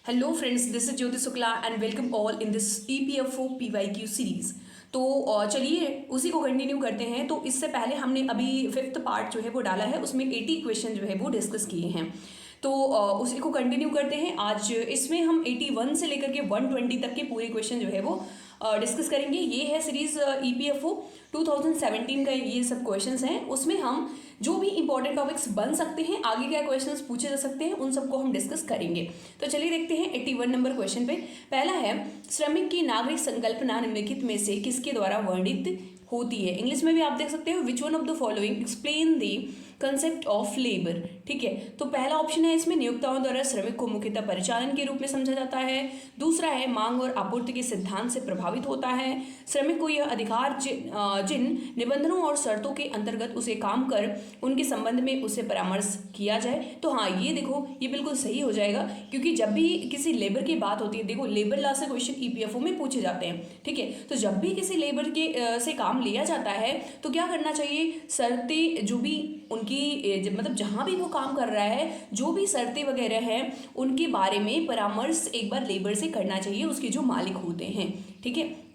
Hello friends, this is Jyoti Shukla and welcome all in this EPFO PYQ series. तो चलिए उसी को continue करते हैं। तो इससे पहले हमने अभी फिफ्थ पार्ट जो है वो डाला है, उसमें 80 क्वेश्चन जो है वो डिस्कस किए हैं। तो उसी को कंटिन्यू करते हैं। आज इसमें हम 81 से लेकर के 120 तक के पूरे क्वेश्चन जो है वो डिस्कस करेंगे। ये है सीरीज ईपीएफओ 2017 का, ये सब क्वेश्चंस हैं। उसमें हम जो भी इंपॉर्टेंट टॉपिक्स बन सकते हैं, आगे क्या क्वेश्चंस पूछे जा सकते हैं, उन सबको हम डिस्कस करेंगे। तो चलिए देखते हैं 81 नंबर क्वेश्चन पे। पहला है, श्रमिक की नागरिक संकल्पना निम्नलिखित में से किसके द्वारा वर्णित होती है। इंग्लिश में भी आप देख सकते हो, which one of the following explain the concept of labour. ठीक है, तो पहला ऑप्शन है इसमें, नियोक्ताओं द्वारा श्रमिक को मुख्यतः परिचालन के रूप में समझा जाता है। दूसरा है, मांग और आपूर्ति के सिद्धांत से प्रभावित होता है। श्रमिक को यह अधिकार जिन निबंधनों और शर्तों के अंतर्गत उसे काम कर उनके संबंध में उससे परामर्श किया जाए। तो हाँ, ये देखो, ये बिल्कुल सही हो जाएगा, क्योंकि जब भी किसी लेबर की बात होती है, देखो लेबर लॉ से क्वेश्चन ईपीएफओ में पूछे जाते हैं। ठीक है, तो जब भी किसी लेबर के से काम लिया जाता है तो क्या करना चाहिए, शर्तें जो भी उनकी मतलब जहां भी वो काम कर रहा है, जो भी शर्तें वगैरह हैं उनके बारे में परामर्श एक बार लेबर से करना चाहिए, उसके जो मालिक होते हैं। ठीक है,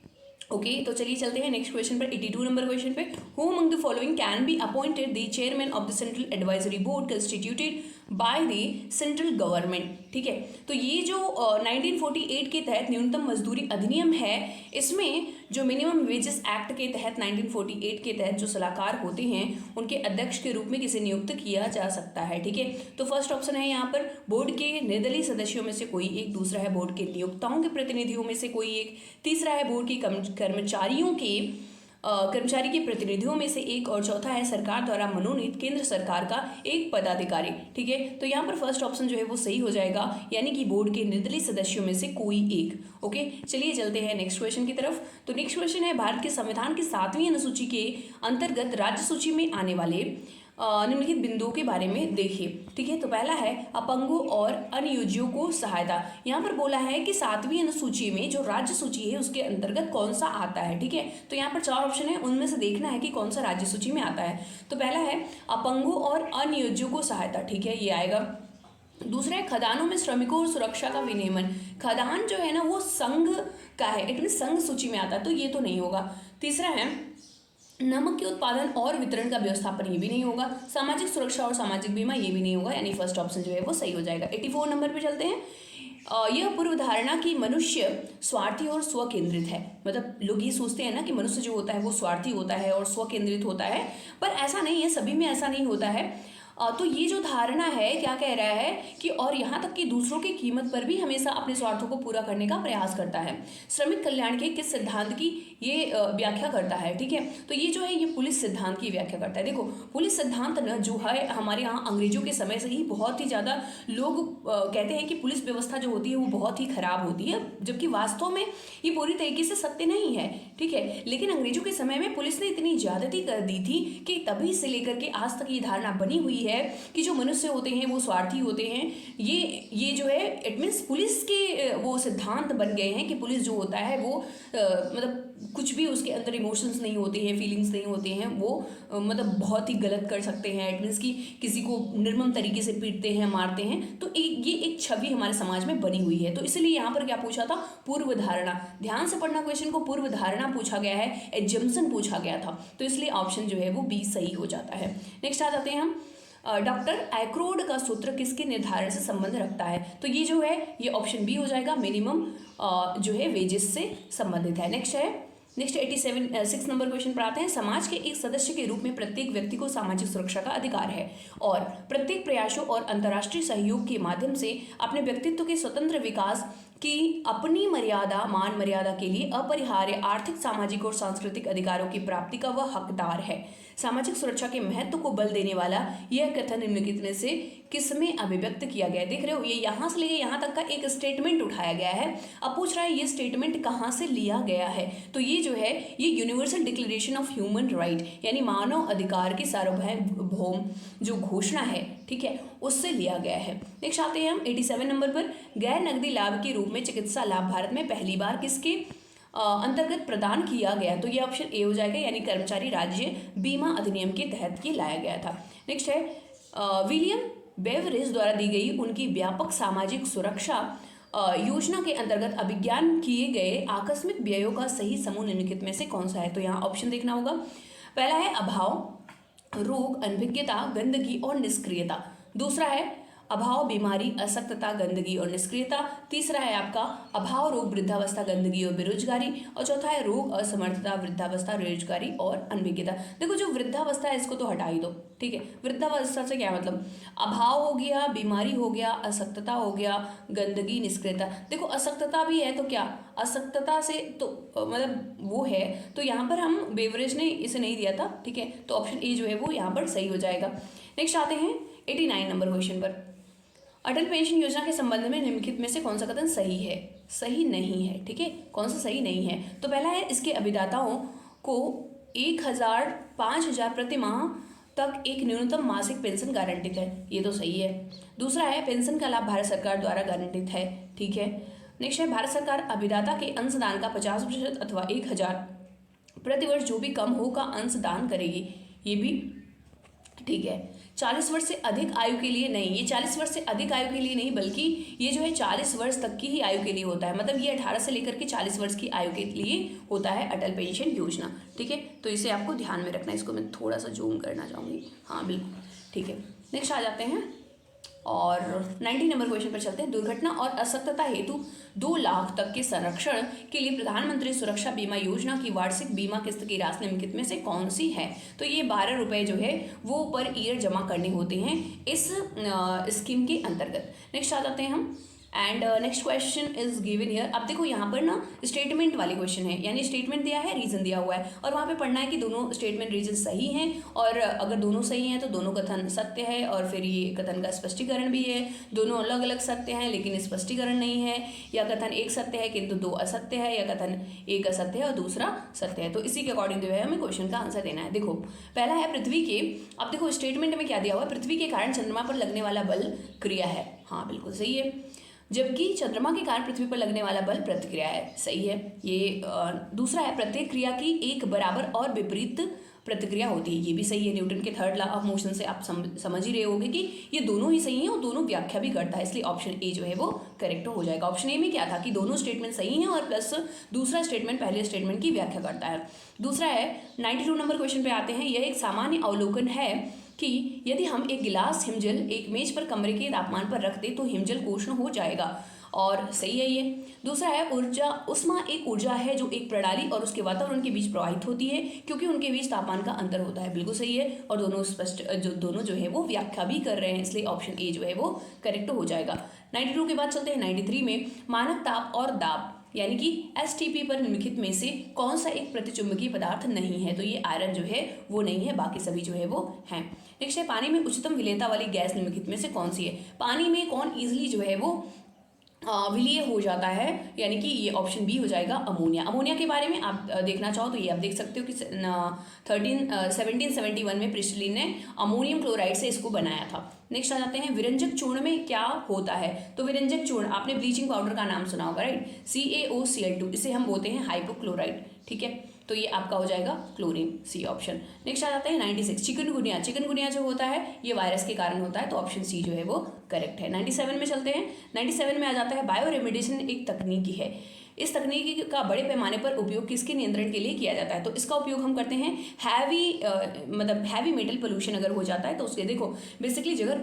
ओके तो चलिए चलते हैं नेक्स्ट क्वेश्चन पर, 82 नंबर क्वेश्चन पे। Who among the following can be appointed the chairman of the central advisory board constituted by the central government. ठीक है, तो ये जो 1948 के तहत न्यूनतम मजदूरी अधिनियम है, इसमें जो मिनिमम वेजेस एक्ट के तहत 1948 के तहत जो सलाहकार होते हैं, उनके अध्यक्ष के रूप में किसे नियुक्त किया जा सकता है। ठीक है, तो फर्स्ट ऑप्शन है यहाँ पर बोर्ड के निर्दलीय सदस्यों में से कोई एक, दूसरा है बोर्ड के नियोक्ताओं के प्रतिनिधियों में से कोई एक, तीसरा है बोर्ड के कर्मचारी के प्रतिनिधियों में से एक, और चौथा है सरकार द्वारा मनोनीत केंद्र सरकार का एक पदाधिकारी। ठीक है, तो यहाँ पर फर्स्ट ऑप्शन जो है वो सही हो जाएगा, यानी कि बोर्ड के निर्दलीय सदस्यों में से कोई एक। ओके, चलिए चलते हैं नेक्स्ट क्वेश्चन की तरफ। तो नेक्स्ट क्वेश्चन है, भारत के संविधान की 7वीं अनुसूची के अंतर्गत राज्य सूची में आने वाले निम्नलिखित बिंदुओं के बारे में देखिए। ठीक है, तो पहला है अपंगों और अनियोजियों को सहायता। यहाँ पर बोला है कि 7वीं अनुसूची में जो राज्य सूची है उसके अंतर्गत कौन सा आता है। ठीक है, तो यहाँ पर 4 ऑप्शन है, उनमें से देखना है कि कौन सा राज्य सूची में आता है। तो पहला है अपंगों और अनियोजियों को सहायता। ठीक है, ये आएगा। दूसरा है खदानों में श्रमिकों और सुरक्षा का विनियमन। खदान जो है ना वो संघ का है, इट मीन संघ सूची में आता है, तो ये तो नहीं होगा। तीसरा है नमक के उत्पादन और वितरण का व्यवस्थापन, ये भी नहीं होगा। सामाजिक सुरक्षा और सामाजिक बीमा, ये भी नहीं होगा, यानी फर्स्ट ऑप्शन जो है वो सही हो जाएगा। 84 नंबर पे चलते हैं। यह पूर्व धारणा कि मनुष्य स्वार्थी और स्वकेंद्रित है, मतलब लोग ये सोचते हैं ना कि मनुष्य जो होता है वो स्वार्थी होता है और स्वकेंद्रित होता है, पर ऐसा नहीं है, सभी में ऐसा नहीं होता है। तो ये जो धारणा है, क्या कह रहा है कि और यहाँ तक कि दूसरों की कीमत पर भी हमेशा अपने स्वार्थों को पूरा करने का प्रयास करता है। श्रमिक कल्याण के किस सिद्धांत की ये व्याख्या करता है। ठीक है, तो ये जो है ये पुलिस सिद्धांत की व्याख्या करता है। देखो पुलिस सिद्धांत न जो है हमारे यहाँ अंग्रेजों के समय से ही बहुत ही ज़्यादा लोग कहते हैं कि पुलिस व्यवस्था जो होती है वो बहुत ही खराब होती है, जबकि वास्तव में ये पूरी तरीके से सत्य नहीं है। ठीक है, लेकिन अंग्रेजों के समय में पुलिस ने इतनी ज्यादती कर दी थी कि तभी से लेकर के आज तक ये धारणा बनी हुई है कि जो मनुष्य होते हैं वो स्वार्थी होते हैं। ये जो है इट मीन्स पुलिस के वो सिद्धांत बन गए हैं कि पुलिस जो होता है वो मतलब कुछ भी उसके अंदर इमोशंस नहीं होते हैं, फीलिंग्स नहीं होते हैं, वो मतलब बहुत ही गलत कर सकते हैं। इट मीन्स कि किसी को निर्मम तरीके से पीटते हैं, मारते हैं। तो ये एक छवि हमारे समाज में बनी हुई है। तो इसलिए यहाँ पर क्या पूछा था, पूर्व धारणा। ध्यान से पढ़ना क्वेश्चन को, पूर्व धारणा पूछा गया है, एजम्पशन पूछा गया था, तो इसलिए ऑप्शन जो है वो बी सही हो जाता है। नेक्स्ट आ जाते हैं हम, डॉक्टर एक्रोड का सूत्र किसके निर्धारण से संबंध रखता है। तो ये जो है ये ऑप्शन बी हो जाएगा, मिनिमम जो है वेजेस से संबंधित है। नेक्स्ट 6 नंबर क्वेश्चन पर आते हैं। समाज के एक सदस्य के रूप में प्रत्येक व्यक्ति को सामाजिक सुरक्षा का अधिकार है और प्रत्येक प्रयासों और अंतर्राष्ट्रीय सहयोग के माध्यम से अपने व्यक्तित्व के स्वतंत्र विकास की अपनी मान मर्यादा के लिए अपरिहार्य आर्थिक, सामाजिक और सांस्कृतिक अधिकारों की प्राप्ति का वह हकदार है। सामाजिक सुरक्षा के महत्व को बल देने वाला यह कथन निम्नलिखित में से किसमें अभिव्यक्त किया गया है। देख रहे हो, ये यहाँ से लेके यहाँ तक का एक स्टेटमेंट उठाया गया है। अब पूछ रहा है ये स्टेटमेंट कहाँ से लिया गया है। तो ये जो है ये universal declaration of human right, यानी मानव अधिकार की सार्वभौम जो घोषणा है, ठीक है, उससे लिया गया है। नेक्स्ट आते हैं हम 87 नंबर पर। गैर नकदी लाभ के रूप में चिकित्सा लाभ भारत में पहली बार किसके अंतर्गत प्रदान किया गया। तो ये ऑप्शन ए हो जाएगा, यानी कर्मचारी राज्य बीमा अधिनियम के तहत ये लाया गया था। नेक्स्ट है विलियम बेवरेज द्वारा दी गई उनकी व्यापक सामाजिक सुरक्षा योजना के अंतर्गत अभिज्ञान किए गए आकस्मिक व्ययों का सही समूह निम्नलिखित में से कौन सा है? तो यहाँ ऑप्शन देखना होगा। पहला है अभाव, रोग, अनभिज्ञता, गंदगी और निष्क्रियता। दूसरा है अभाव, बीमारी, अशक्तता, गंदगी और निष्क्रियता। तीसरा है आपका अभाव, रोग, वृद्धावस्था, गंदगी और बेरोजगारी। और चौथा है रोग, असमर्थता, वृद्धावस्था, बेरोजगारी और अनभिज्ञता। देखो जो वृद्धावस्था है इसको तो हटा ही दो, ठीक है। वृद्धावस्था से क्या मतलब, अभाव हो गया, बीमारी हो गया, अशक्तता हो गया, गंदगी, निष्क्रियता। देखो अशक्तता भी है तो क्या, अशक्तता से तो मतलब वो है, तो यहाँ पर हम बेवरेज ने इसे नहीं दिया था, ठीक है। तो ऑप्शन ए जो है वो यहाँ पर सही हो जाएगा। नेक्स्ट आते हैं 89 नंबर क्वेश्चन पर। अटल पेंशन योजना के संबंध में निम्नलिखित में से कौन सा कथन सही है? सही नहीं है, ठीक है। कौन सा सही नहीं है? तो पहला है इसके अभिदाताओं को 1,000 5,000 प्रति माह तक एक न्यूनतम मासिक पेंशन गारंटित है, ये तो सही है। दूसरा है पेंशन का लाभ भारत सरकार द्वारा गारंटित है, ठीक है। नेक्स्ट है भारत सरकार अभिदाता के अंशदान का 50% अथवा 1,000 प्रतिवर्ष जो भी कम हो का अंशदान करेगी, ये भी ठीक है। 40 वर्ष से अधिक आयु के लिए नहीं, ये 40 वर्ष से अधिक आयु के लिए नहीं बल्कि ये जो है 40 वर्ष तक की ही आयु के लिए होता है, मतलब ये 18 से लेकर के 40 वर्ष की आयु के लिए होता है अटल पेंशन योजना, ठीक है। तो इसे आपको ध्यान में रखना है। इसको मैं थोड़ा सा जूम करना चाहूँगी, हाँ बिल्कुल, ठीक है। नेक्स्ट आ जाते हैं और 90 नंबर क्वेश्चन पर चलते हैं। दुर्घटना और अशक्तता हेतु 2 लाख तक के संरक्षण के लिए प्रधानमंत्री सुरक्षा बीमा योजना की वार्षिक बीमा किस्त की राशि निम्नलिखित में से कौन सी है? तो ये 12 रुपये जो है वो पर ईयर जमा करने होते हैं इस स्कीम के अंतर्गत। नेक्स्ट आ जाते हैं हम and next question is given here. अब देखो यहाँ पर ना स्टेटमेंट वाले क्वेश्चन है, यानी स्टेटमेंट दिया है, रीजन दिया हुआ है और वहाँ पे पढ़ना है कि दोनों स्टेटमेंट रीजन सही हैं और अगर दोनों सही हैं तो दोनों कथन सत्य है और फिर ये कथन का स्पष्टीकरण भी है। दोनों अलग अलग सत्य हैं लेकिन स्पष्टीकरण नहीं है, या कथन एक सत्य है किंतु 2 असत्य है, या कथन एक असत्य है और दूसरा सत्य है। तो इसी के अकॉर्डिंग जो है हमें क्वेश्चन का आंसर देना है। देखो पहला है पृथ्वी के, अब देखो स्टेटमेंट में क्या दिया हुआ है, पृथ्वी के कारण चंद्रमा पर लगने वाला बल क्रिया है, हाँ बिल्कुल सही है। जबकि चंद्रमा के कारण पृथ्वी पर लगने वाला बल प्रतिक्रिया है, सही है ये। दूसरा है प्रत्येक क्रिया की एक बराबर और विपरीत प्रतिक्रिया होती है, ये भी सही है। न्यूटन के थर्ड लॉ ऑफ मोशन से आप समझ ही रहे होंगे कि ये दोनों ही सही हैं और दोनों व्याख्या भी करता है, इसलिए ऑप्शन ए जो है वो करेक्ट हो जाएगा। ऑप्शन ए में क्या था कि दोनों स्टेटमेंट सही हैं और प्लस दूसरा स्टेटमेंट पहले स्टेटमेंट की व्याख्या करता है। दूसरा है 92 नंबर क्वेश्चन पे आते हैं। यह एक सामान्य अवलोकन है कि यदि हम एक गिलास हिमजल एक मेज पर कमरे के तापमान पर रख दें तो हिमजल उष्ण हो जाएगा, और सही है ये। दूसरा है ऊर्जा, उष्मा एक ऊर्जा है जो एक प्रणाली और उसके वातावरण के बीच प्रवाहित होती है क्योंकि उनके बीच तापमान का अंतर होता है, बिल्कुल सही है। और दोनों जो है वो व्याख्या भी कर रहे हैं, इसलिए ऑप्शन ए जो है वो करेक्ट हो जाएगा। 92 के बाद चलते हैं 93 में। मानक ताप और दाब यानी कि एसटीपी पर निम्नलिखित में से कौन सा एक प्रतिचुंबकीय पदार्थ नहीं है? तो ये आयरन जो है वो नहीं है, बाकी सभी जो है वो हैं। नेक्स्ट है पानी में उच्चतम विलेयता वाली गैस निम्नलिखित में से कौन सी है? पानी में कौन इजिली जो है वो विलीय हो जाता है, यानी कि ये ऑप्शन बी हो जाएगा अमोनिया। अमोनिया के बारे में आप देखना चाहो तो ये आप देख सकते हो कि 1771 में प्रिस्टलिन ने अमोनियम क्लोराइड से इसको बनाया था। नेक्स्ट आ जाते हैं विरंजक चूर्ण में क्या होता है? तो विरंजक चूर्ण, आपने ब्लीचिंग पाउडर का नाम सुना होगा राइट, CaOCl2, इसे हम बोलते हैं हाइपोक्लोराइड, ठीक है। तो ये आपका हो जाएगा क्लोरीन, सी ऑप्शन। नेक्स्ट आ जाता है 96 चिकनगुनिया। चिकनगुनिया जो होता है ये वायरस के कारण होता है, तो ऑप्शन सी जो है वो करेक्ट है। 97 में चलते हैं। 97 में आ जाता है बायो रेमेडिएशन एक तकनीकी है। इस तकनीकी का बड़े पैमाने पर उपयोग किसके नियंत्रण के लिए किया जाता है? तो इसका उपयोग हम करते हैं हैवी मेटल पोल्यूशन अगर हो जाता है तो उसके, देखो बेसिकली अगर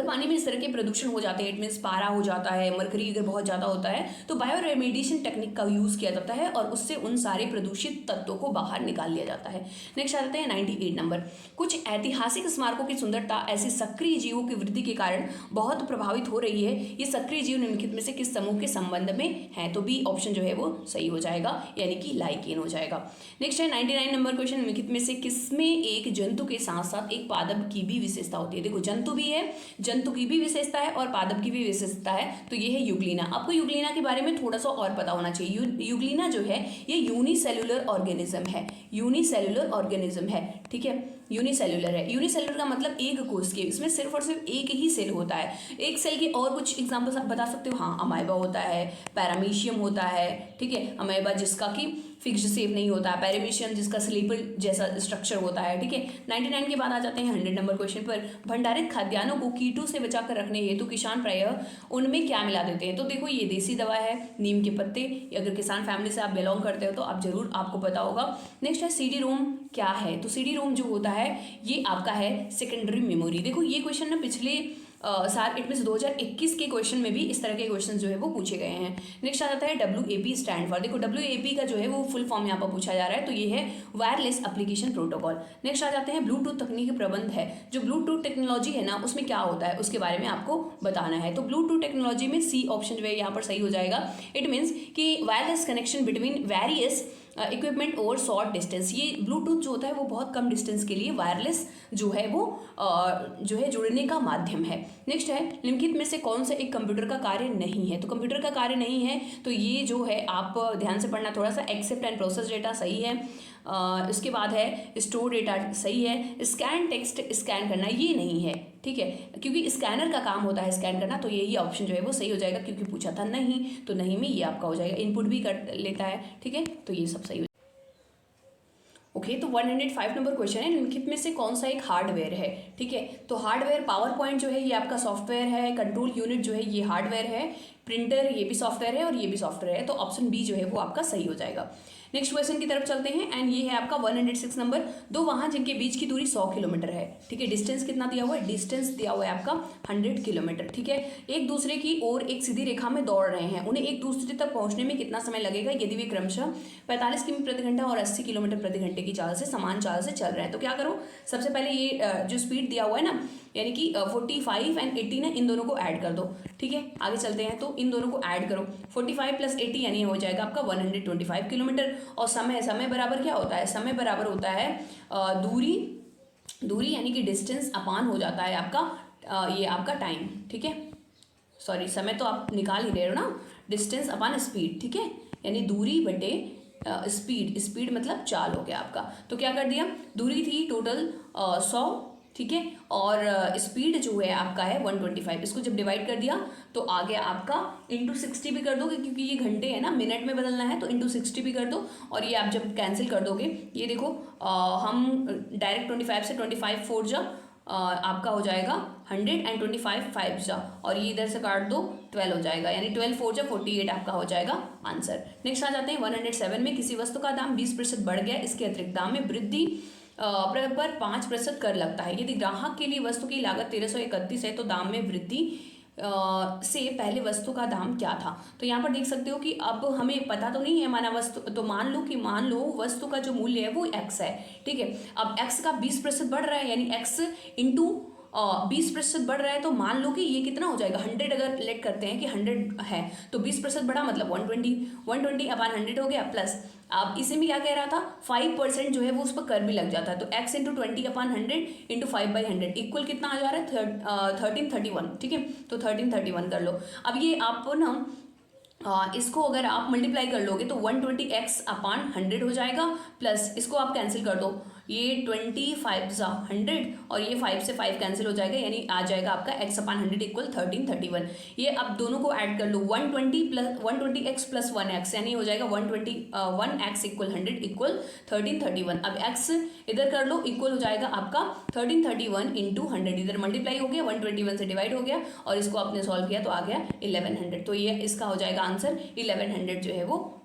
पानी में इस तरह के प्रदूषण हो जाते हैं, इट मीन्स पारा हो जाता है, मरकरी अगर बहुत ज़्यादा होता है तो बायो रेमेडिएशन टेक्निक का यूज़ किया जाता है और उससे उन सारे प्रदूषित तत्वों को बाहर निकाल लिया जाता है। नेक्स्ट आते हैं 98 नंबर। कुछ ऐतिहासिक स्मारकों की सुंदरता ऐसी सक्रिय जीवों की वृद्धि के कारण बहुत प्रभावित हो रही है। ये सक्रिय जीव निम्नलिखित में से किस समूह के संबंध में है? तो बी ऑप्शन जो है वो सही हो जाएगा, यानी कि लाइकेन हो जाएगा। नेक्स्ट है 99 नंबर क्वेश्चन। निम्नलिखित में से किसमें एक जंतु के साथ साथ एक पादप की भी विशेषता होती है? देखो जंतु भी है, जंतु की भी विशेषता है और पादप की भी विशेषता है, तो ये है यूग्लिना। आपको यूग्लिना के बारे में थोड़ा सा और पता होना चाहिए। यूग्लिना जो है ये यूनिसेल्युलर ऑर्गेनिज्म है, यूनिसेल्युलर ऑर्गेनिज्म है, ठीक है। यूनिसेल्युलर है, यूनिसेल्युलर का मतलब एक कोष के, इसमें सिर्फ और सिर्फ एक ही सेल होता है। एक सेल के और कुछ एग्जांपल्स आप बता सकते हो? हाँ, अमाइबा होता है, पैरामीशियम होता है, ठीक है। अमाइबा जिसका कि फिक्स्ड शेप नहीं होता, पैरामीशियन जिसका स्लीपर जैसा स्ट्रक्चर होता है, ठीक है। 99 के बाद आ जाते हैं 100 नंबर क्वेश्चन पर। भंडारित खाद्यान्नों को कीटों से बचाकर रखने हेतु किसान प्रायः उनमें क्या मिला देते हैं? तो देखो ये देसी दवा है, नीम के पत्ते। अगर किसान फैमिली से आप बिलोंग करते हो तो आप जरूर आपको पता होगा। नेक्स्ट है सीडी रोम क्या है? तो सीडी रोम जो होता है ये आपका है सेकेंडरी मेमोरी। देखो ये क्वेश्चन ना पिछले साल इट मीन्स 2021 के क्वेश्चन में भी इस तरह के क्वेश्चन जो है वो पूछे गए हैं। नेक्स्ट आ जाता है WAP स्टैंड फॉर। देखो WAP का जो है वो फुल फॉर्म यहाँ पर पूछा जा रहा है, तो ये है वायरलेस एप्लीकेशन प्रोटोकॉल। नेक्स्ट आ जाते हैं ब्लूटूथ तकनीकी प्रबंध है। जो ब्लूटूथ टेक्नोलॉजी है ना उसमें क्या होता है उसके बारे में आपको बताना है। तो ब्लूटूथ टेक्नोलॉजी में सी ऑप्शन जो है यहाँ पर सही हो जाएगा। इट मीन्स कि wireless connection between various equipment over short distance. ये ब्लूटूथ जो होता है वो बहुत कम डिस्टेंस के लिए वायरलेस जो है वो जो है जुड़ने का माध्यम है। नेक्स्ट है निम्नलिखित में से कौन सा एक कंप्यूटर का कार्य नहीं है? तो कंप्यूटर का कार्य नहीं है तो ये जो है आप ध्यान से पढ़ना थोड़ा सा। एक्सेप्ट एंड प्रोसेस डेटा सही है। इसके बाद है स्टोर डेटा सही है। स्कैन टेक्स्ट स्कैन करना ये नहीं है, ठीक है, क्योंकि स्कैनर का काम होता है स्कैन करना, तो यही ऑप्शन जो है वो सही हो जाएगा क्योंकि पूछा था नहीं, तो नहीं में ये आपका हो जाएगा। इनपुट भी कर लेता है, ठीक है, तो ये सब सही हो। ओके तो 105 नंबर क्वेश्चन है निम्नलिखित में से कौन सा एक हार्डवेयर है? ठीक है, तो हार्डवेयर पावर पॉइंट जो है ये आपका सॉफ्टवेयर है, कंट्रोल यूनिट जो है ये हार्डवेयर है, प्रिंटर ये भी सॉफ्टवेयर है और ये भी सॉफ्टवेयर है, तो ऑप्शन बी जो है वो आपका सही हो जाएगा। नेक्स्ट क्वेश्चन की तरफ चलते हैं एंड ये है आपका 106 नंबर। दो वाहन जिनके बीच की दूरी 100 किलोमीटर है, ठीक है, डिस्टेंस कितना दिया हुआ है? डिस्टेंस दिया हुआ है आपका 100 किलोमीटर, ठीक है। एक दूसरे की ओर एक सीधी रेखा में दौड़ रहे हैं, उन्हें एक दूसरे तक पहुंचने में कितना समय लगेगा यदि वे क्रमशः 45 किमी प्रति घंटा और 80 किलोमीटर प्रति घंटे की चाल से समान चाल से चल रहे हैं? तो क्या करो, सबसे पहले ये जो स्पीड दिया हुआ है ना यानी कि 45 एंड 80 ना इन दोनों को ऐड कर दो, ठीक है। आगे चलते हैं तो इन दोनों को ऐड करो, 45 + 80 यानी हो जाएगा आपका 125 किलोमीटर। और समय बराबर क्या होता है? समय बराबर होता है दूरी यानी कि डिस्टेंस अपान हो जाता है आपका ये आपका टाइम, ठीक है। सॉरी समय तो आप निकाल ही रहे हो ना, डिस्टेंस अपान स्पीड, ठीक है, यानी दूरी बटे स्पीड मतलब चाल हो गया आपका। तो क्या कर दिया, दूरी थी टोटल 100, ठीक है, और स्पीड जो है आपका है 125। इसको जब डिवाइड कर दिया तो आ गया आपका इंटू 60 भी कर दोगे क्योंकि ये घंटे है ना, मिनट में बदलना है तो इंटू 60 भी कर दो। और ये आप जब कैंसिल कर दोगे ये देखो हम डायरेक्ट 25 से 25 4 जा आपका हो जाएगा 100 एंड 25 5 जा, और ये इधर से काट दो 12 हो जाएगा, यानी 12 4 जा 48 आपका हो जाएगा आंसर। नेक्स्ट आ जाते हैं 107 में। किसी वस्तु का दाम 20% बढ़ गया, इसके अतिरिक्त दाम में वृद्धि पर 5% कर लगता है। यदि ग्राहक के लिए वस्तु की लागत 1331 है तो दाम में वृद्धि से पहले वस्तु का दाम क्या था? तो यहाँ पर देख सकते हो कि अब हमें पता तो नहीं है माना वस्तु, तो मान लो वस्तु का जो मूल्य है वो x है, ठीक है। अब x का 20% बढ़ रहा है यानी x इंटू 20% बढ़ रहा है, तो मान लो कि ये कितना हो जाएगा 100। अगर लेट करते हैं कि 100 है तो 20% बढ़ा मतलब 120 अपान 100 हो गया, प्लस अब इसी में क्या कह रहा था 5% जो है वो उस पर कर भी लग जाता है, तो x इंटू 20 अपान 100 इंटू 5/100 इक्वल कितना आ जा रहा है 1331, ठीक है, तो 1331 कर लो। अब ये आप ना इसको अगर आप मल्टीप्लाई कर लोगे तो 120x अपान 100 हो जाएगा, प्लस इसको आप कैंसिल कर दो, ये 25 सा 100 और ये 5 से 5 कैंसिल हो जाएगा, यानी आ जाएगा आपका x अपान 100 इक्वल 1331। ये अब दोनों को ऐड कर लो 120x प्लस 1x यानी हो जाएगा 1x इक्वल 100 इक्वल 1331। अब x इधर कर लो इक्वल हो जाएगा आपका 1331 इंटू 100, इधर मल्टीप्लाई हो गया 121 से डिवाइड हो गया और इसको आपने सॉल्व किया तो आ गया 1100। तो ये इसका हो जाएगा आंसर 1100 जो है वो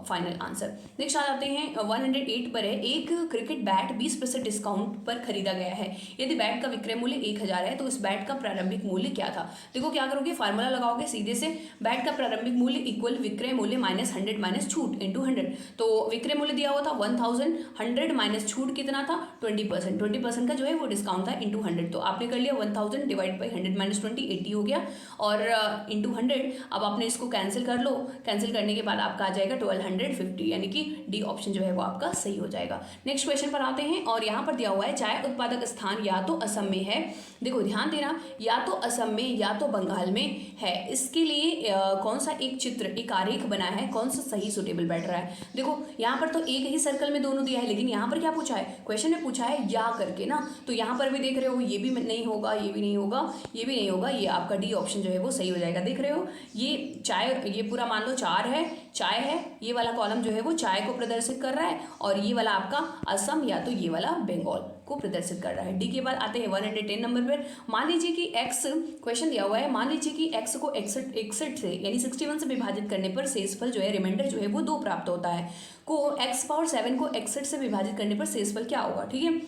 फाइनल आंसर। नेक्स्ट आ जाते हैं 108 पर है। एक क्रिकेट बैट 20% डिस्काउंट पर खरीदा गया है, यदि बैट का विक्रय मूल्य 1000 है तो इस बैट का प्रारंभिक मूल्य क्या था? देखो क्या करोगे, फार्मूला लगाओगे सीधे से, बैट का प्रारंभिक मूल्य इक्वल विक्रय मूल्य माइनस 100 माइनस छूट इंटू 100। तो विक्रय मूल्य दिया हुआ था 1000, 100 माइनस छूट कितना था 20%, 20% का जो है वो डिस्काउंट था इंटू 100। तो आपने कर लिया 1000 डिवाइड बाई 100 माइनस 20 80 हो गया और इंटू 100। अब आपने इसको कैंसिल कर लो, कैंसिल करने के बाद आपका आ जाएगा 1250, यानी कि डी ऑप्शन जो है वो आपका सही हो जाएगा। नेक्स्ट क्वेश्चन पर आते हैं और यहाँ पर दिया हुआ है चाय उत्पादक स्थान या तो असम में है, देखो ध्यान देना, या तो असम में या तो बंगाल में है। इसके लिए कौन सा एक चित्र एक आरेख बना है, कौन सा सही सुटेबल बैठ रहा है? देखो यहाँ पर तो एक ही सर्कल में दोनों दिया है, लेकिन यहाँ पर क्या पूछा है, क्वेश्चन में पूछा है या करके ना, तो यहाँ पर भी देख रहे हो ये भी नहीं होगा, ये भी नहीं होगा, ये भी नहीं होगा, ये आपका डी ऑप्शन जो है वो सही हो जाएगा। देख रहे हो ये चाय, ये पूरा मान लो चाय है ये वाला कॉलम जो है वो चाय को प्रदर्शित कर रहा है और ये वाला आपका असम या तो ये वाला बंगाल को प्रदर्शित कर रहा है। डी के बाद आते हैं 110 नंबर पर। मान लीजिए कि x क्वेश्चन दिया हुआ है, मान लीजिए कि x को 61 से यानी 61 से विभाजित करने पर शेषफल जो है रिमाइंडर जो है वो 2 प्राप्त होता है। को x पावर 7 को 61 से विभाजित करने पर शेषफल क्या होगा, ठीक है।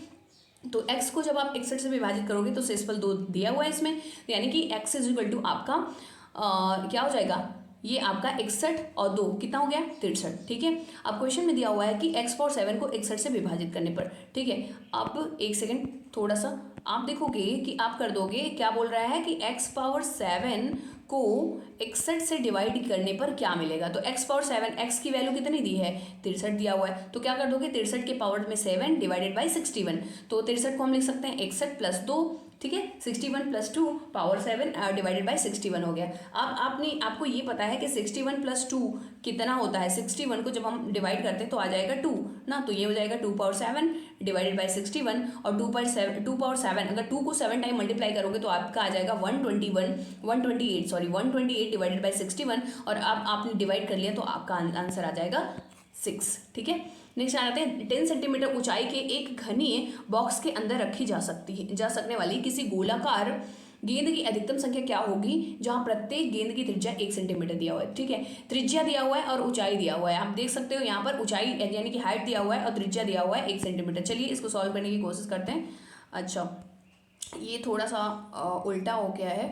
तो x को जब आप 61 से विभाजित करोगे तो शेषफल 2 दिया हुआ है इसमें, यानी कि x इज इक्वल टू आपका क्या हो जाएगा, ये आपका 61 और 2 कितना हो गया 63, ठीक है। अब क्वेश्चन में दिया हुआ है कि x पावर 7 को 61 से विभाजित करने पर, ठीक है। अब एक सेकंड थोड़ा सा आप देखोगे कि आप कर दोगे, क्या बोल रहा है कि x पावर 7 को 61 से डिवाइड करने पर क्या मिलेगा। तो x पावर 7, x की वैल्यू कितनी दी है 63 दिया हुआ है, तो क्या कर दोगे 63 के पावर में 7 डिवाइडेड बाई 61, तो 63 को हम लिख सकते हैं 61 प्लस 2, ठीक है, 61 प्लस 2 पावर 7 डिवाइडेड बाई 61 हो गया। अब आपको ये पता है कि 61 प्लस 2 कितना होता है, 61 को जब हम डिवाइड करते हैं तो आ जाएगा 2 ना, तो ये हो जाएगा 2 पावर 7 डिवाइडेड बाई 61 और 2 पावर 7 अगर 2 को 7 टाइम मल्टीप्लाई करोगे तो आपका आ जाएगा 128 डिवाइडेड बाई 61 और अब आपने डिवाइड कर लिया तो आपका आंसर आ जाएगा 6, ठीक है। नेक्स्ट आ जाते हैं 10 सेंटीमीटर ऊंचाई के एक घनीय बॉक्स के अंदर रखी जा सकने वाली किसी गोलाकार गेंद की अधिकतम संख्या क्या होगी जहां प्रत्येक गेंद की त्रिज्या 1 सेंटीमीटर दिया हुआ है, ठीक है। त्रिज्या दिया हुआ है और ऊंचाई दिया हुआ है, आप देख सकते हो यहाँ पर ऊंचाई यानी कि हाइट दिया हुआ है और त्रिज्या दिया हुआ है 1 सेंटीमीटर। चलिए इसको सॉल्व करने की कोशिश करते हैं। अच्छा ये थोड़ा सा उल्टा हो गया है,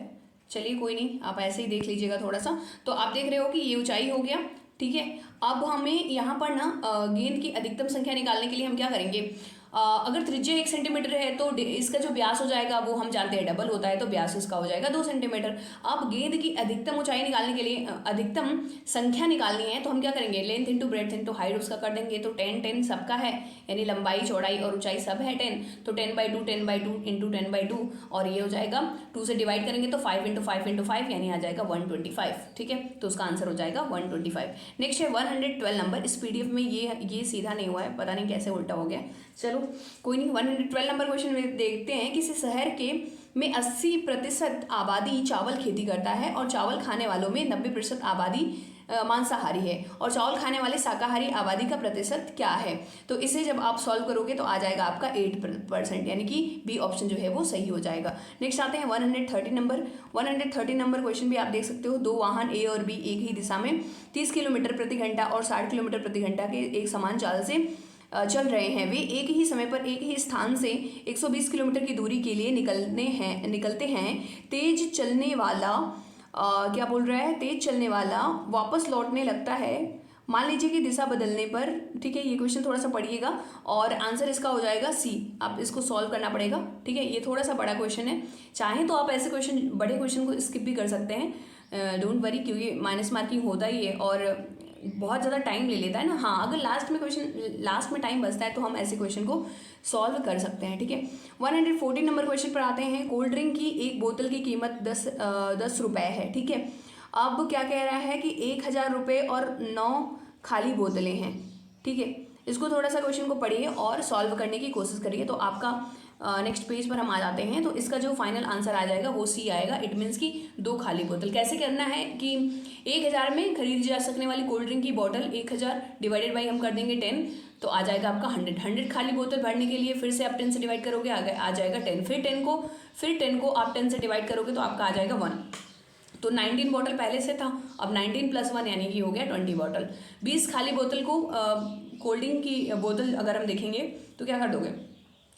चलिए कोई नहीं, आप ऐसे ही देख लीजिएगा थोड़ा सा। तो आप देख रहे हो कि ये ऊंचाई हो गया, ठीक है। अब हमें यहाँ पर ना गेंद की अधिकतम संख्या निकालने के लिए हम क्या करेंगे, अगर त्रिज्या 1 सेंटीमीटर है तो इसका जो व्यास हो जाएगा वो हम जानते हैं डबल होता है, तो व्यास इसका हो जाएगा 2 सेंटीमीटर। अब गेंद की अधिकतम ऊंचाई निकालने के लिए अधिकतम संख्या निकालनी है तो हम क्या करेंगे, length into breadth into height उसका कर देंगे। तो 10 सबका है, यानी लंबाई चौड़ाई और ऊंचाई सब है 10, तो 10/2 इंटू 10/2 और ये हो जाएगा 2 से डिवाइड करेंगे तो 5 इंटू 5 इंटू 5 यानी आ जाएगा 125, ठीक है। तो उसका आंसर हो जाएगा 125। नेक्स्ट है 112 नंबर। इस PDF में ये सीधा नहीं हुआ है, पता नहीं कैसे उल्टा हो गया, चलो कोई नहीं। 112 नंबर क्वेश्चन में देखते हैं, किसी शहर के में 80% आबादी चावल खेती करता है और चावल खाने वालों में 90% आबादी मांसाहारी है और चावल खाने वाले शाकाहारी आबादी का प्रतिशत क्या है। तो इसे जब आप सॉल्व करोगे तो आ जाएगा आपका 8%, यानी कि बी ऑप्शन जो है वो सही हो जाएगा। नेक्स्ट आते हैं 130 नंबर। 130 नंबर क्वेश्चन भी आप देख सकते हो, 2 वाहन ए और बी एक ही दिशा में 30 किलोमीटर प्रति घंटा और 60 किलोमीटर प्रति घंटा के एक समान चाल से चल रहे हैं। वे एक ही समय पर एक ही स्थान से 120 किलोमीटर की दूरी के लिए निकलते हैं। तेज चलने वाला क्या बोल रहा है, तेज चलने वाला वापस लौटने लगता है, मान लीजिए कि दिशा बदलने पर, ठीक है। ये क्वेश्चन थोड़ा सा पढ़िएगा और आंसर इसका हो जाएगा सी। आप इसको सॉल्व करना पड़ेगा, ठीक है। ये थोड़ा सा बड़ा क्वेश्चन है, चाहें तो आप ऐसे क्वेश्चन बड़े क्वेश्चन को स्किप भी कर सकते हैं, डोंट वरी, क्योंकि माइनस मार्किंग होता ही है और बहुत ज़्यादा टाइम ले लेता है ना। हाँ, अगर लास्ट में टाइम बचता है तो हम ऐसे क्वेश्चन को सॉल्व कर सकते हैं, ठीक है। 114 नंबर क्वेश्चन पर आते हैं। कोल्ड ड्रिंक की एक बोतल की कीमत 10 रुपये है, ठीक है। अब क्या कह रहा है कि 1000 रुपये और 9 खाली बोतलें हैं, ठीक है। इसको थोड़ा सा क्वेश्चन को पढ़िए और सॉल्व करने की कोशिश करिए। तो आपका नेक्स्ट पेज पर हम आ जाते हैं, तो इसका जो फाइनल आंसर आ जाएगा वो सी आएगा। इट मीन्स कि 2 खाली बोतल। कैसे करना है कि 1000 में खरीदी जा सकने वाली कोल्ड ड्रिंक की बोतल 1000 डिवाइडेड बाई हम कर देंगे 10, तो आ जाएगा आपका 100 खाली बोतल भरने के लिए फिर से आप 10 से डिवाइड करोगे, आ जाएगा 10, फिर 10 को आप 10 से डिवाइड करोगे तो आपका आ जाएगा 1। तो 19 बॉटल पहले से था, अब 19 + 1 यानी कि हो गया 20 बॉटल। 20 खाली बोतल को कोल्ड ड्रिंक की बोतल अगर हम देखेंगे तो क्या कर दोगे,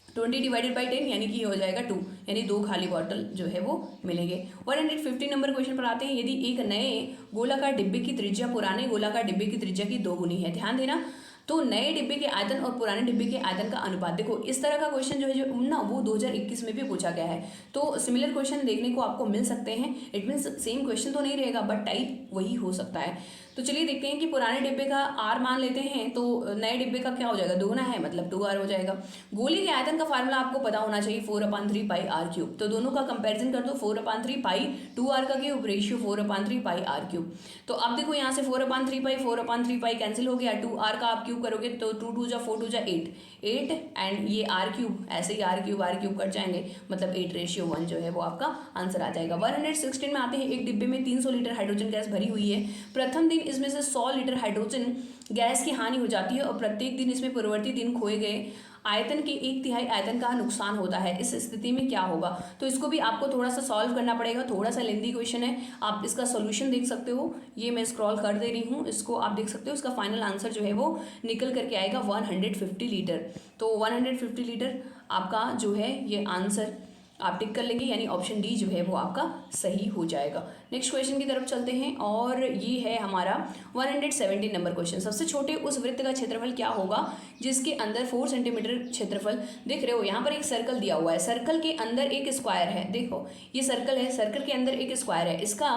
20 डिवाइडेड बाई 10 यानी कि हो जाएगा 2, यानी 2 खाली बॉटल जो है वो मिलेंगे। 150 नंबर क्वेश्चन पर आते हैं। यदि एक नए गोलाकार डिब्बे की त्रिज्या पुराने गोलाकार डिब्बे की त्रिज्या की 2 गुनी है, ध्यान देना, तो नए डिब्बे के आयतन और पुराने डिब्बे के आयतन का अनुपात। देखो इस तरह का क्वेश्चन जो है जो ना वो 2021 में भी पूछा गया है, तो सिमिलर क्वेश्चन देखने को आपको मिल सकते हैं। इट मीन्स सेम क्वेश्चन तो नहीं रहेगा बट टाइप वही हो सकता है। तो चलिए देखते हैं कि पुराने डिब्बे का r मान लेते हैं तो नए डिब्बे का क्या हो जाएगा, 2 है मतलब 2r हो जाएगा। गोले के आयतन का फार्मूला आपको पता होना चाहिए 4/3 पाई r क्यूब। तो दोनों का कंपैरिजन कर दो, 4/3 पाई 2r का क्यूब रेशियो 4/3 पाई r क्यूब। तो अब देखो यहाँ से 4/3 पाई कैंसिल हो गया, 2r का आप क्यूब करोगे तो 2 2 जा 4 2 जा 8 एंड ये r क्यूब, ऐसे ही r क्यूब कट जाएंगे, मतलब 8:1 जो है वो आपका आंसर आ जाएगा। 116 में आते हैं। एक डिब्बे में 300 लीटर हाइड्रोजन गैस भरी हुई है। प्रथम दिन इसमें से 100 लीटर हाइड्रोजन गैस की हानि हो जाती है और प्रत्येक दिन इसमें पूर्ववर्ती दिन खोए गए आयतन के 1/3 आयतन का नुकसान होता है। इस स्थिति में क्या होगा? तो इसको भी आपको थोड़ा सा सॉल्व करना पड़ेगा, थोड़ा सा लेंथी क्वेश्चन है। आप इसका सॉल्यूशन देख सकते हो, ये मैं स्क्रॉल कर दे रही हूँ, इसको आप देख सकते हो। इसका फाइनल आंसर जो है वो निकल करके आएगा 150 लीटर। तो 150 लीटर आपका जो है ये आंसर आप टिक कर लेंगे, यानी ऑप्शन डी जो है वो आपका सही हो जाएगा। नेक्स्ट क्वेश्चन की तरफ चलते हैं और ये है हमारा 170 नंबर क्वेश्चन। सबसे छोटे उस वृत्त का क्षेत्रफल क्या होगा जिसके अंदर 4 सेंटीमीटर क्षेत्रफल, देख रहे हो यहाँ पर एक सर्कल दिया हुआ है, सर्कल के अंदर एक स्क्वायर है। देखो ये सर्कल है, सर्कल के अंदर एक स्क्वायर है, इसका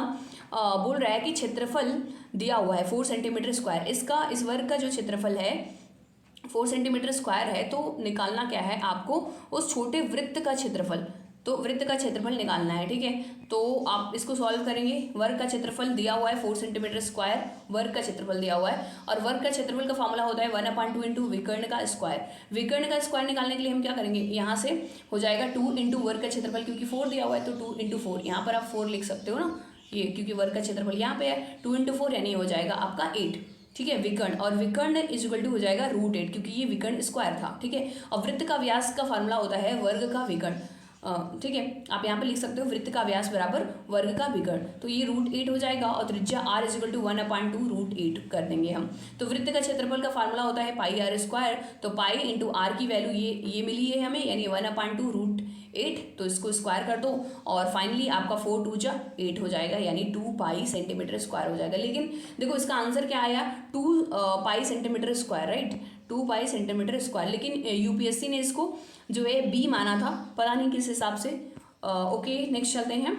बोल रहा है कि क्षेत्रफल दिया हुआ है 4 सेंटीमीटर स्क्वायर। इसका इस वर्ग का जो क्षेत्रफल है 4 सेंटीमीटर स्क्वायर है, तो निकालना क्या है आपको? उस छोटे वृत्त का क्षेत्रफल, तो वृत्त का क्षेत्रफल निकालना है, ठीक है। तो आप इसको सॉल्व करेंगे। वर्ग का क्षेत्रफल दिया हुआ है 4 सेंटीमीटर स्क्वायर, वर्ग का क्षेत्रफल दिया हुआ है, और वर्ग का क्षेत्रफल का फॉर्मूला होता है 1/2 इंटू विकर्ण का स्क्वायर। विकर्ण का स्क्वायर निकालने के लिए हम क्या करेंगे? यहाँ से हो जाएगा 2 इंटू वर्ग का क्षेत्रफल, क्योंकि 4 दिया हुआ है तो 2 इंटू 4, यहाँ पर आप 4 लिख सकते हो ना, ये क्योंकि वर्ग का क्षेत्रफल यहाँ पे है। 2 इंटू 4 यानी हो जाएगा आपका 8, ठीक है। विकर्ण, और विकर्ण इज इक्वल टू हो जाएगा √8, क्योंकि ये विकर्ण स्क्वायर था, ठीक है। और वृत्त का व्यास का फार्मूला होता है वर्ग का विकर्ण, ठीक है। आप यहाँ पे लिख सकते हो वृत्त का व्यास बराबर वर्ग का विकर्ण, तो ये √8 हो जाएगा, और त्रिज्या r इज इक्वल टू 1/2 √8 कर देंगे हम। तो वृत्त का क्षेत्रफल का फार्मूला होता है पाई r स्क्वायर, तो पाई इंटू आर की वैल्यू ये मिली है हमें, यानी 1/2 √8, तो इसको स्क्वायर कर दो और फाइनली आपका 4 2 जा 8 हो जाएगा, यानी 2 पाई सेंटीमीटर स्क्वायर हो जाएगा। लेकिन देखो इसका आंसर क्या आया? 2 pi centimetre square, right, 2 pi centimetre square. लेकिन यूपीएससी ने इसको जो है बी माना था, पता नहीं किस हिसाब से। ओके, नेक्स्ट चलते हैं।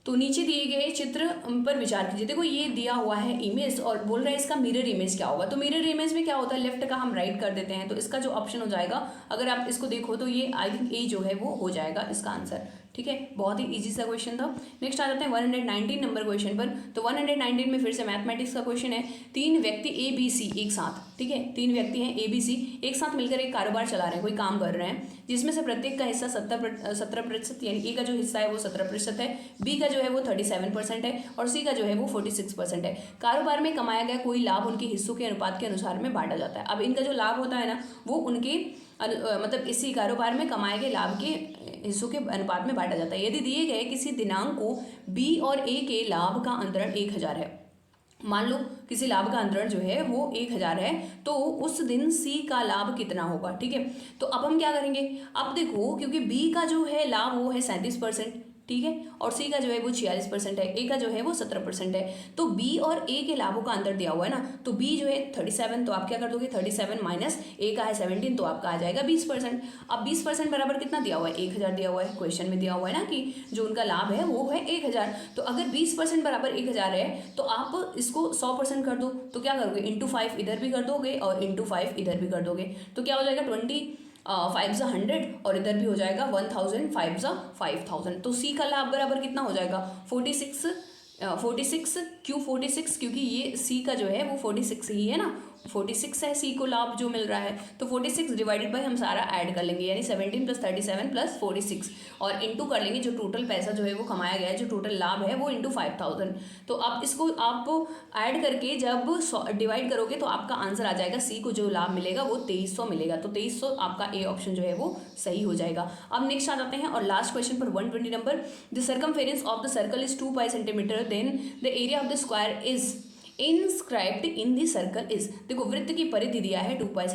तो नीचे दिए गए चित्र पर विचार कीजिए। देखो ये दिया हुआ है इमेज और बोल रहा है इसका मिरर इमेज क्या होगा। तो मिरर इमेज में क्या होता है, लेफ्ट का हम राइट कर देते हैं, तो इसका जो ऑप्शन हो जाएगा, अगर आप इसको देखो तो ये आई थिंक ए जो है वो हो जाएगा इसका आंसर, ठीक है। बहुत ही इजी सा क्वेश्चन था। नेक्स्ट आ जाते हैं 119 नंबर क्वेश्चन पर। तो 119 में फिर से मैथमेटिक्स का क्वेश्चन है। 3 व्यक्ति ए बी सी एक साथ, ठीक है, 3 व्यक्ति हैं ए बी सी, एक साथ मिलकर एक कारोबार चला रहे हैं, कोई काम कर रहे हैं, जिसमें से प्रत्येक का हिस्सा 17%, यानी ए का जो हिस्सा है वो 17% है, बी का जो है वो 37% है, और सी का जो है वो 46% है। कारोबार में कमाया गया कोई लाभ उनके हिस्सों के अनुपात के अनुसार में बांटा जाता है। अब इनका जो लाभ होता है ना, वो उनके मतलब इसी कारोबार में कमाए गए लाभ के हिस्सों के अनुपात में बांटा जाता है। यदि दिए गए किसी दिनांक को बी और ए के लाभ का अंतरण 1000 है, मान लो किसी लाभ का अंतरण जो है वो 1000 है, तो उस दिन सी का लाभ कितना होगा, ठीक है। तो अब हम क्या करेंगे, अब देखो क्योंकि बी का जो है लाभ वो है 37%, ठीक है, और सी का जो है वो 46% है, ए का जो है वो 17% है। तो बी और ए के लाभों का अंतर दिया हुआ है ना, तो बी जो है 37, तो आप क्या कर दोगे 37 माइनस ए का है 17, तो आपका आ जाएगा 20%। अब 20% बराबर कितना दिया हुआ है, 1000 दिया हुआ है, क्वेश्चन में दिया हुआ है ना कि जो उनका लाभ है वो है 1000। तो अगर 20% बराबर 1000 है तो आप इसको 100% कर दो, तो क्या करोगे इंटू 5 इधर भी कर दोगे और इंटू 5 इधर भी कर दोगे, तो क्या हो जाएगा 5 ज़ा 100 और इधर भी हो जाएगा 1000, 5 ज़ा 5000। तो सी का लाभ बराबर कितना हो जाएगा 46 क्यों 46, क्योंकि ये सी का जो है वो 46 ही है ना, 46 है सी को लाभ जो मिल रहा है, तो 46 डिवाइडेड बाई हम सारा ऐड कर लेंगे, यानी 17 + 37 + 46, और इंटू कर लेंगे जो टोटल पैसा जो है वो कमाया गया है, जो टोटल लाभ है वो इंटू 5000। तो अब इसको आप ऐड करके जब डिवाइड करोगे तो आपका आंसर आ जाएगा, सी को जो लाभ मिलेगा वो 2300 मिलेगा, तो 2300 आपका ए ऑप्शन जो है वो सही हो जाएगा। अब नेक्स्ट आ जाते हैं और लास्ट क्वेश्चन पर 120 number. The circumference of the circle is 2 pi centimetre, then the area of the square is inscribed in the circle is. देखो वृत्त की परिधि दिया है 2 पाई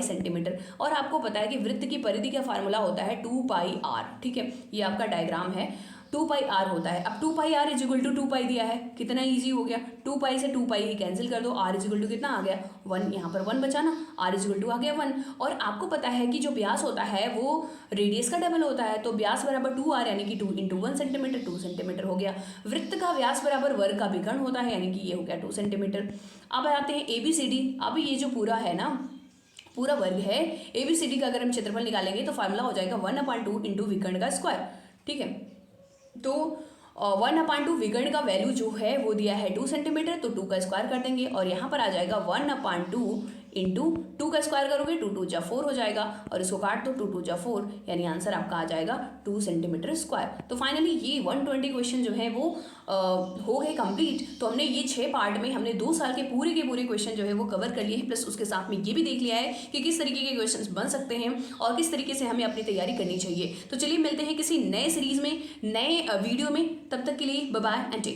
सेंटीमीटर, और आपको पता है कि वृत्त की परिधि का फार्मूला होता है 2 पाई r, ठीक है, ये आपका डायग्राम है, 2 पाई r होता है। अब 2 पाई r इज इक्वल टू 2 पाई दिया है, कितना इजी हो गया, 2 पाई से 2 पाई ही कैंसिल कर दो, r इज इक्वल टू कितना आ गया 1, यहाँ पर 1 बचा ना, r इज इक्वल टू आ गया 1। और आपको पता है कि जो व्यास होता है वो रेडियस का डबल होता है, तो व्यास बराबर 2r, यानी कि 2 × 1 सेंटीमीटर, 2 सेंटीमीटर हो गया। वृत्त का व्यास बराबर वर्ग का विकर्ण होता है, यानी कि ये हो गया 2 सेंटीमीटर। अब आते हैं ABCD। अब ये जो पूरा है ना, पूरा वर्ग है, ABCD का अगर हम क्षेत्रफल निकालेंगे तो फार्मूला हो जाएगा 1/2 इंटू विकर्ण का स्क्वायर, ठीक है। तो 1/2 विकर्ण का वैल्यू जो है वो दिया है 2 सेंटीमीटर, तो 2 का स्क्वायर कर देंगे और यहाँ पर आ जाएगा 1/2 इंटू 2 का स्क्वायर करोगे 2 2 जा 4 हो जाएगा और इसको काट दो 2 2 जा 4 यानी आंसर आपका आ जाएगा 2 सेंटीमीटर स्क्वायर। तो फाइनली ये 120 क्वेश्चन जो है वो हो गए कंप्लीट। तो हमने ये 6 पार्ट में हमने 2 साल के पूरे क्वेश्चन जो है वो कवर कर लिए हैं, प्लस उसके साथ में ये भी देख लिया है कि किस तरीके के क्वेश्चंस बन सकते हैं और किस तरीके से हमें अपनी तैयारी करनी चाहिए। तो चलिए मिलते हैं किसी नए सीरीज में, नए वीडियो में, तब तक के लिए बाय बाय एंड टेक।